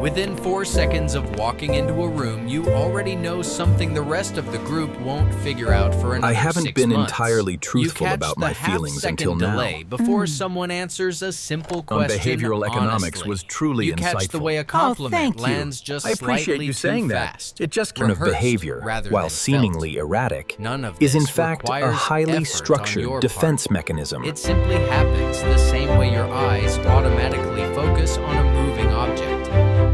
Within 4 seconds of walking into a room, you already know something the rest of the group won't figure out for another 6 months. I haven't been entirely truthful You about catch my the feelings until half-second now. delay before someone answers a simple question Behavioral economics honestly. was truly You catch the insightful. way a thank compliment you. lands just I appreciate slightly you too saying that. fast. It just kind of Rehearsed behavior, rather while than seemingly felt. erratic, None of is in this fact a requires highly effort on structured your defense part. mechanism. It simply happens the same way your eyes automatically focus on a moving object.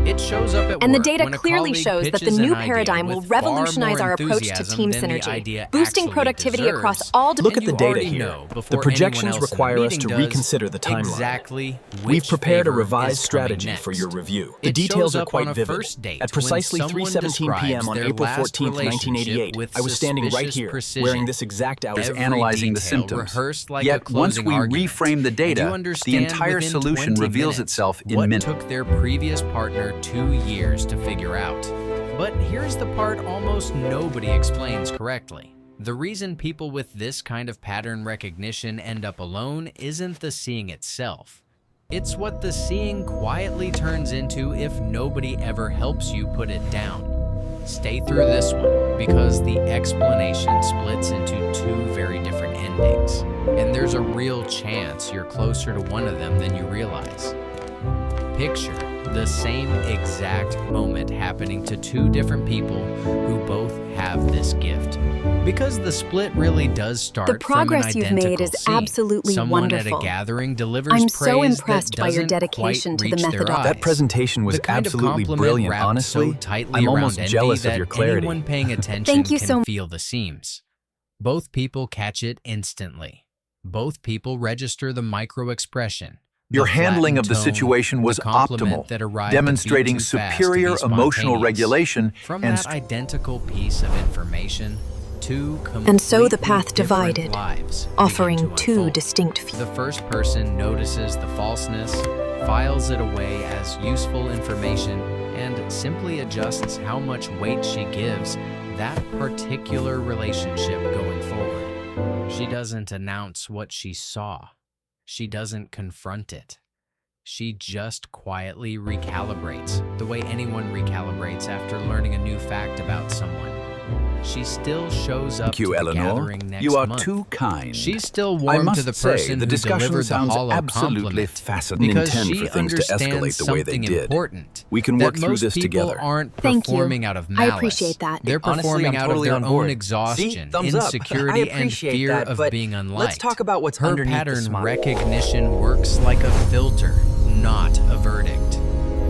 It shows up at And the work data when a clearly colleague shows that the pitches new an idea paradigm will with far revolutionize more our approach to enthusiasm team than the synergy, idea boosting actually productivity deserves. across all Look at the You data already here. know The before projections anyone else in the require us meeting to does reconsider the timeline. exactly We've which prepared a favor revised is coming strategy next. for your review. The It details shows are up quite on a vivid. first date At when precisely someone 3:17 p.m. on describes their April last 14, relationship 1988, with I was standing right suspicious here, precision. wearing this exact outfit. Every analyzing the detail symptoms. rehearsed like a Yet once closing we argument. reframe the And you data, the understand entire within solution 20 reveals minutes itself in what minutes. took their previous partner 2 years to figure out. But here's the part almost nobody explains correctly. The reason people with this kind of pattern recognition end up alone isn't the seeing itself. It's what the seeing quietly turns into if nobody ever helps you put it down. Stay through this one, because the explanation splits into 2 very different endings, and there's a real chance you're closer to one of them than you realize. Picture the same exact moment happening to 2 different people who both have this gift. Because the split really does start The progress from an you've made identical is scene. absolutely Someone wonderful. at a gathering delivers I'm praise so impressed that by your doesn't dedication quite to the reach their methodology. eyes. That presentation was The kind of absolutely compliment brilliant, wrapped honestly. so tightly I'm around almost envy jealous of that your clarity. anyone paying attention Thank you can so feel the seams. Both people catch it instantly. Both people register the micro-expression. Your the handling of flattened the tone, situation was the compliment optimal, that arrived demonstrating a beat too fast to superior be emotional spontaneous. regulation From and that identical piece of information, 2 And so the completely path different divided, lives begin offering to 2 unfold. distinct views. The first person notices the falseness, files it away as useful information, and simply adjusts how much weight she gives that particular relationship going forward. She doesn't announce what she saw. She doesn't confront it. She just quietly recalibrates, the way anyone recalibrates after learning a new fact about someone. She still shows up Thank you, to the Eleanor. gathering next you are month. too kind. She's still I warm must to the say, person the who discussion delivered the sounds hollow absolutely compliment fascinating. because Intend she for things to escalate understands the way they something did. important. We can that work through most this people together. aren't Thank you. performing out of I malice. appreciate that. They're Honestly, performing I'm out totally of on their own board. exhaustion, See? Thumbs up. insecurity, I and appreciate fear that, of but being unliked. let's talk about what's Her underneath the pattern smile. recognition works like a filter, not a verdict.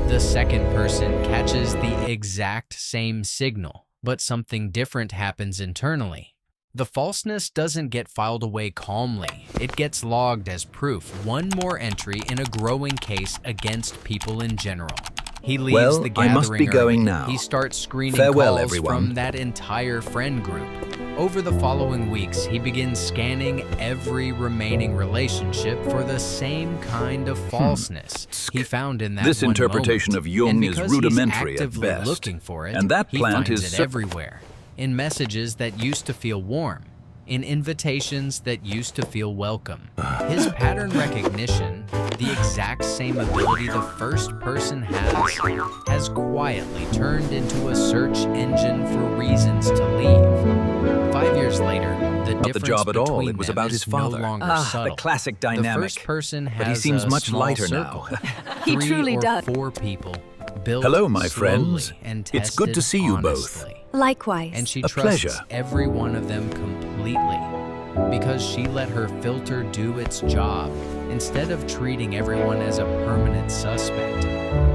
The second person catches the exact same signal, but something different happens internally. The falseness doesn't get filed away calmly. It gets logged as proof, one more entry in a growing case against people in general. He leaves Well, the I gathering must be going early. now. He starts screening Farewell, calls everyone. from that entire friend group. Over the following weeks, he begins scanning every remaining relationship for the same kind of falseness he found in that This one interpretation moment. of Jung And is because rudimentary he's at actively best. looking for it, And that he plant finds is it everywhere. In messages that used to feel warm, in invitations that used to feel welcome. His pattern recognition, the exact same ability the first person has quietly turned into a search engine for reasons to leave. 5 years later, the Not the difference job at all. between It was them about is his father. no longer The subtle. classic The dynamic. first person has But he seems a much small lighter circle. now. He 3 truly or does. 4 people built Hello, my slowly friends. and It's good to tested see you both. honestly. Likewise. And she A trusts pleasure. every one of them completely because she let her filter do its job instead of treating everyone as a permanent suspect.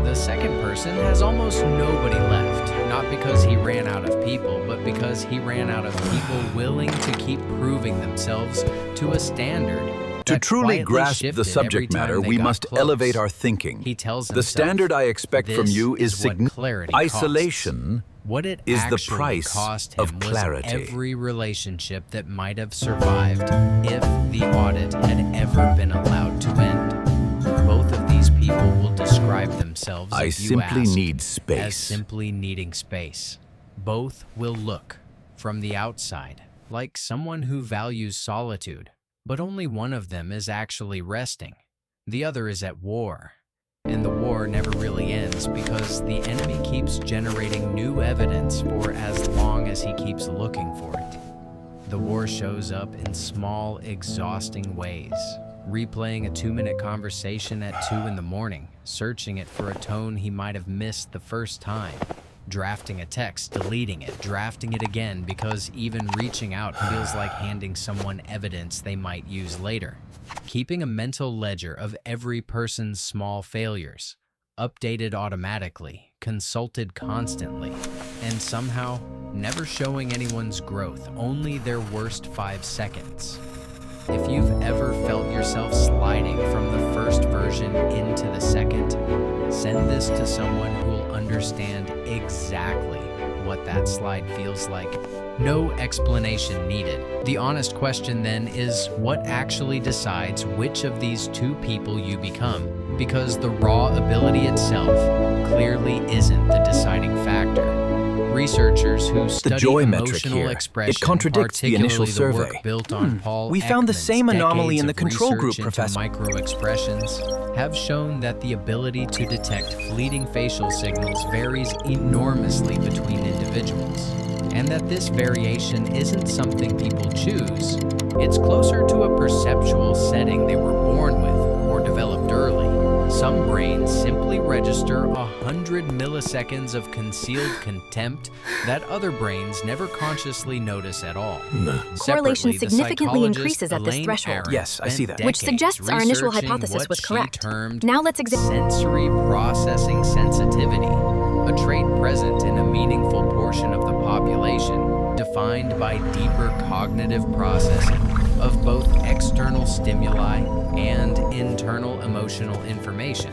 The second person has almost nobody left, not because he ran out of people, but because he ran out of people willing to keep proving themselves to a standard. To that truly quietly grasp shifted the every subject time matter, they we got must close. elevate our thinking. He tells The himself, standard I expect from "This you is is what clarity costs." isolation What it is the actually price cost him of was clarity. every relationship that might have survived if the audit had ever been allowed to end. Both of these people will describe themselves, I if you simply ask, need as space. simply needing space. Both will look, from the outside, like someone who values solitude, but only one of them is actually resting. The other is at war. And the war never really ends because the enemy keeps generating new evidence for as long as he keeps looking for it. The war shows up in small, exhausting ways. Replaying a 2-minute conversation at 2 in the morning, searching it for a tone he might have missed the first time. Drafting a text, deleting it, drafting it again because even reaching out feels like handing someone evidence they might use later. Keeping a mental ledger of every person's small failures, updated automatically, consulted constantly, and somehow never showing anyone's growth, only their worst 5 seconds. If you've ever felt yourself sliding from the first version into the second, send this to someone who will understand exactly what that slide feels like. No explanation needed. The honest question then is, what actually decides which of these two people you become? Because the raw ability itself clearly isn't the deciding factor. Researchers who study joy metric emotional here. expression, It contradicts the initial particularly the work survey. built on Paul We found the Ekman's same anomaly in the decades of control group, research into Professor. Micro-expressions have shown that the ability to detect fleeting facial signals varies enormously between individuals, and that this variation isn't something people choose. It's closer to a perceptual setting they were born with or developed early. Some brains simply register 100 milliseconds of concealed contempt that other brains never consciously notice at all. Correlation Separately, the significantly psychologist increases at this Elaine threshold. Aron Yes, I see that. spent Which suggests our initial decades hypothesis researching was what correct. she termed Now let's examine. sensory processing sensitivity, a trait present in a meaningful portion of the population, defined by deeper cognitive processing of both external stimuli and internal emotional information.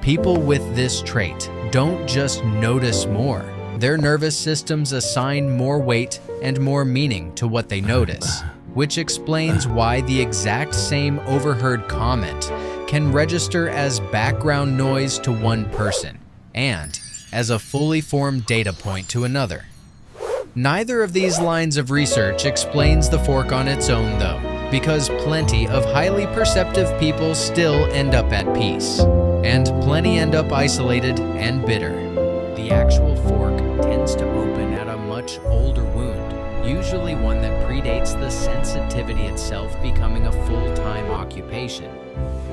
People with this trait don't just notice more. Their nervous systems assign more weight and more meaning to what they notice, which explains why the exact same overheard comment can register as background noise to one person and as a fully formed data point to another. Neither of these lines of research explains the fork on its own, though, because plenty of highly perceptive people still end up at peace, and plenty end up isolated and bitter. The actual fork tends to open at a much older wound, usually one that predates the sensitivity itself becoming a full-time occupation.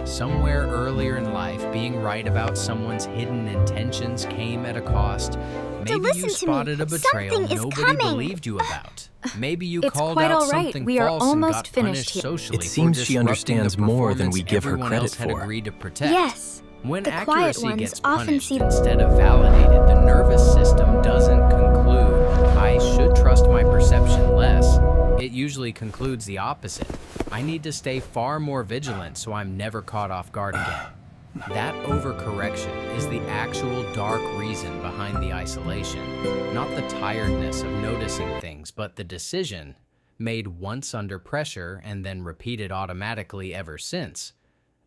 Somewhere earlier in life, being right about someone's hidden intentions came at a cost. Maybe listen you to me. spotted a betrayal Something is nobody coming. believed you about. Maybe you It's called quite out all right. something We are false and almost got finished punished here. socially It seems for she disrupting understands the more than performance we give her everyone credit else had for. agreed to protect. Yes. When The quiet accuracy ones gets often punished see- instead of validated, the nervous system doesn't conclude, I should trust my perception less. It usually concludes the opposite. I need to stay far more vigilant so I'm never caught off guard again. That overcorrection is the actual dark reason behind the isolation. Not the tiredness of noticing things, but the decision, made once under pressure and then repeated automatically ever since.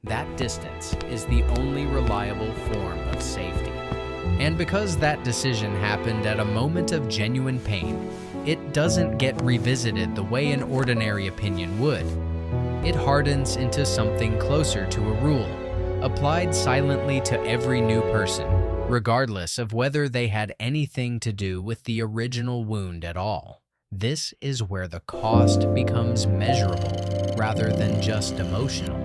That distance is the only reliable form of safety. And because that decision happened at a moment of genuine pain, it doesn't get revisited the way an ordinary opinion would. It hardens into something closer to a rule, applied silently to every new person, regardless of whether they had anything to do with the original wound at all. This is where the cost becomes measurable rather than just emotional.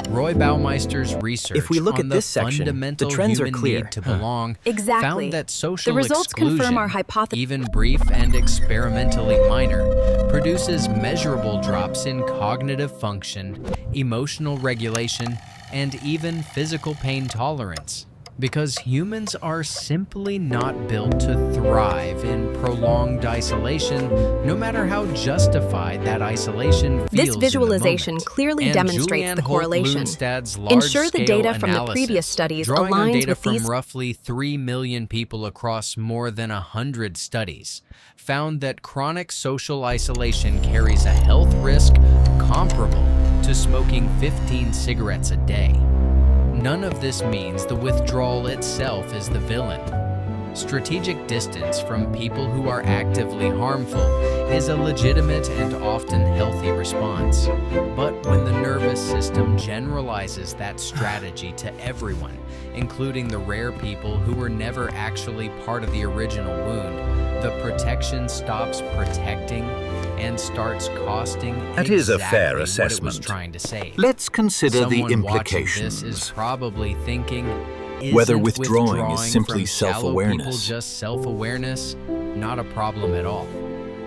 Roy Baumeister's research If we look on at the this section, fundamental the trends are human clear. need to belong Exactly. found that social The results confirm exclusion, our hypothesis. even brief and experimentally minor, produces measurable drops in cognitive function, emotional regulation, and even physical pain tolerance. Because humans are simply not built to thrive in prolonged isolation, no matter how justified that isolation feels. This in the visualization moment. clearly And demonstrates Julianne the correlation. Holt-Lundstad's Ensure the large-scale data from the analysis, previous studies drawing on aligns data with from these. roughly 3 million people across more than 100 studies, found that chronic social isolation carries a health risk comparable to smoking 15 cigarettes a day. None of this means the withdrawal itself is the villain. Strategic distance from people who are actively harmful is a legitimate and often healthy response. But when the nervous system generalizes that strategy to everyone, including the rare people who were never actually part of the original wound, the protection stops protecting and starts costing That is a fair exactly what it assessment. was trying to save. Let's consider the Someone watching this is implications. probably thinking, Whether isn't withdrawing is simply from shallow self-awareness? people just self-awareness? Not a problem at all.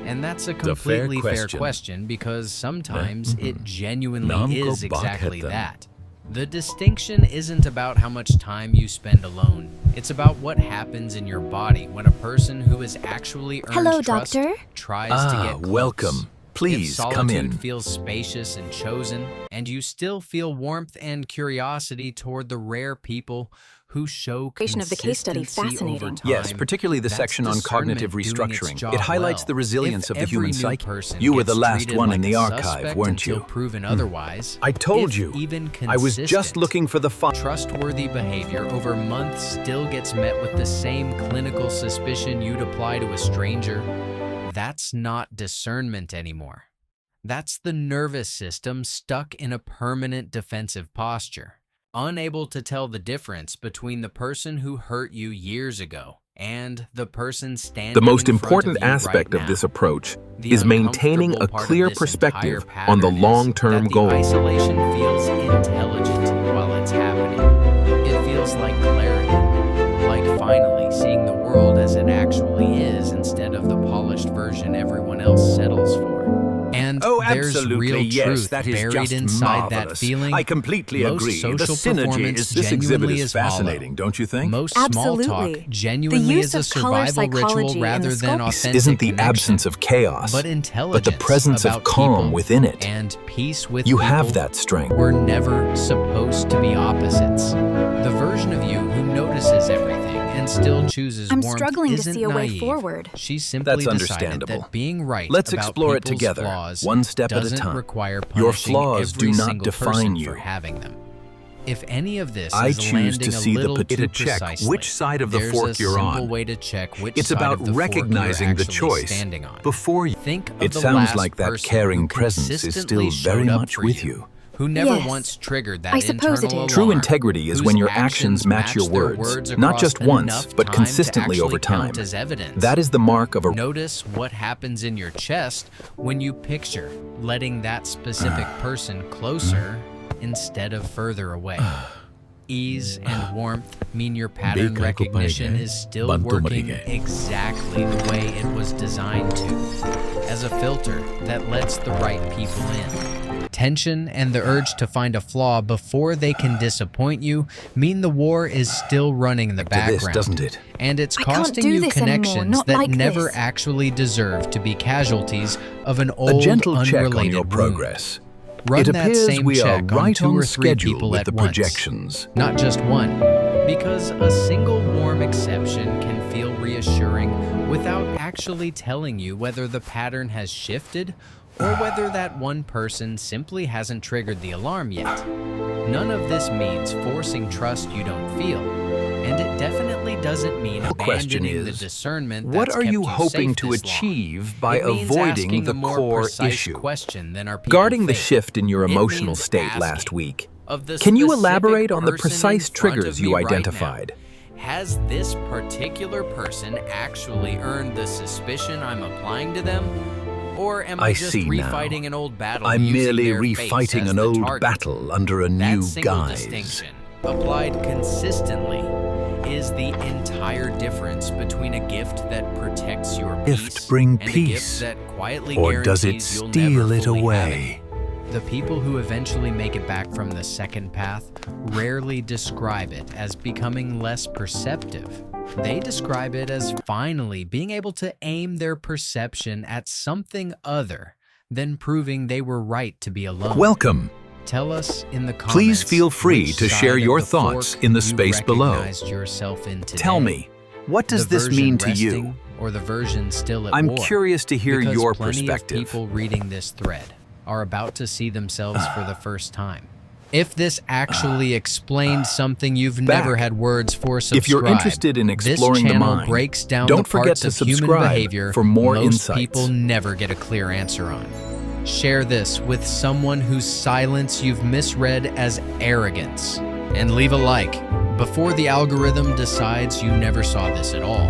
And that's a completely fair question because sometimes it genuinely is exactly that. The distinction isn't about how much time you spend alone. It's about what happens in your body when a person who has actually earned Hello, trust doctor. tries to get close. Welcome. Please If come in. solitude feels spacious and chosen, and you still feel warmth and curiosity toward the rare people who show Creation of the case study, consistency over fascinating. time, Yes, particularly the that's section on cognitive discernment doing its restructuring. job It highlights well. the resilience If of the every human new psyche. person You were the gets last treated one like in the a archive, suspect weren't until you? proven otherwise, I told if you. even I was just consistent, looking for the trustworthy behavior over months still gets met with the same clinical suspicion you'd apply to a stranger. That's not discernment anymore. That's the nervous system stuck in a permanent defensive posture, unable to tell the difference between the person who hurt you years ago and the person standing The most in front important of you aspect right of this now. approach The is maintaining a uncomfortable part of clear this perspective entire on the pattern is long-term that goal. The isolation feels intelligent while it's happening. It feels like clarity, like finally seeing the world as it actually is instead of the polished version everyone else settles for. And Oh, there's absolutely, real yes, truth that is buried just inside that marvelous. feeling. I completely Most agree. The social synergy performance is this exhibit genuinely is hollow. fascinating, don't you think? Most small talk Absolutely. genuinely The use is a of color survival ritual psychology rather in the than sculpt- This authentic isn't the connection, absence of chaos, but but intelligence the presence of about calm people within it. and peace with You people. have that strength. We're never supposed to be opposites. The version of you who notices everything and still chooses I'm warmth struggling to isn't see a way naive. forward. She simply That's decided understandable. that being right Let's about explore it people's together, flaws one step at a doesn't time. require Your punishing flaws every do not single define person you. for having them. If any of this I is choose landing to a see the little potato too check precisely, which side of the there's fork a you're simple on. way to check which It's side about of the fork you're recognizing the actually choice standing on. before you. Think of It the sounds last like that person caring who presence is still consistently very showed up much for with you. who never Yes. once triggered that I suppose it internal is. True alarm, integrity is whose when your actions match your their words, across not just once, enough but time consistently to over actually count time. as evidence. That is the mark of a Notice what happens in your chest when you picture letting that specific person closer instead of further away. Ease and warmth mean your pattern recognition is still working exactly the way it was designed to, as a filter that lets the right people in. Tension and the urge to find a flaw before they can disappoint you mean the war is still running in the to background. this, doesn't it? And it's I can't costing do you this anymore, connections not that like never this. actually deserve to be casualties of an A old, gentle check on unrelated your wound. progress. Run It that appears same we are check on right 2 on or 3 schedule people with at the once, projections. not just one, because a single warm exception can feel reassuring without actually telling you whether the pattern has shifted or whether that one person simply hasn't triggered the alarm yet. None of this means forcing trust you don't feel, and it definitely doesn't mean The question abandoning the is, discernment what that's are kept you hoping safe to this long. achieve by It means avoiding asking the a more core precise issue? question than our people Guarding the face. shift in your It emotional means state last asking, week, of the can you specific elaborate on the person precise in front of triggers me you right now, identified? has this particular person actually earned the suspicion I'm applying to them? Or am I just see now. refighting an old battle I'm using merely their face refighting as an the old target? battle under a That new single guise. distinction, applied consistently, is the entire difference between a gift that protects your Gift peace bring and a peace, gift that quietly or does it guarantees you'll steal never it fully have away? The people who eventually make it back from the second path rarely describe it as becoming less perceptive. They describe it as finally being able to aim their perception at something other than proving they were right to be alone. Welcome. Tell us in the comments. Please feel free which to side share of your the thoughts fork in the you space below. recognized yourself in today. Tell me, what does The this version mean to resting you? Or the version still at I'm war? curious to hear Because your plenty perspective. of people reading this thread are about to see themselves for the first time. If this actually explained something you've never had words for, subscribe. If you're interested in exploring this the channel mind, breaks down don't the forget parts to of human subscribe behavior for more most insights. people never get a clear answer on. Share this with someone whose silence you've misread as arrogance. And leave a like before the algorithm decides you never saw this at all.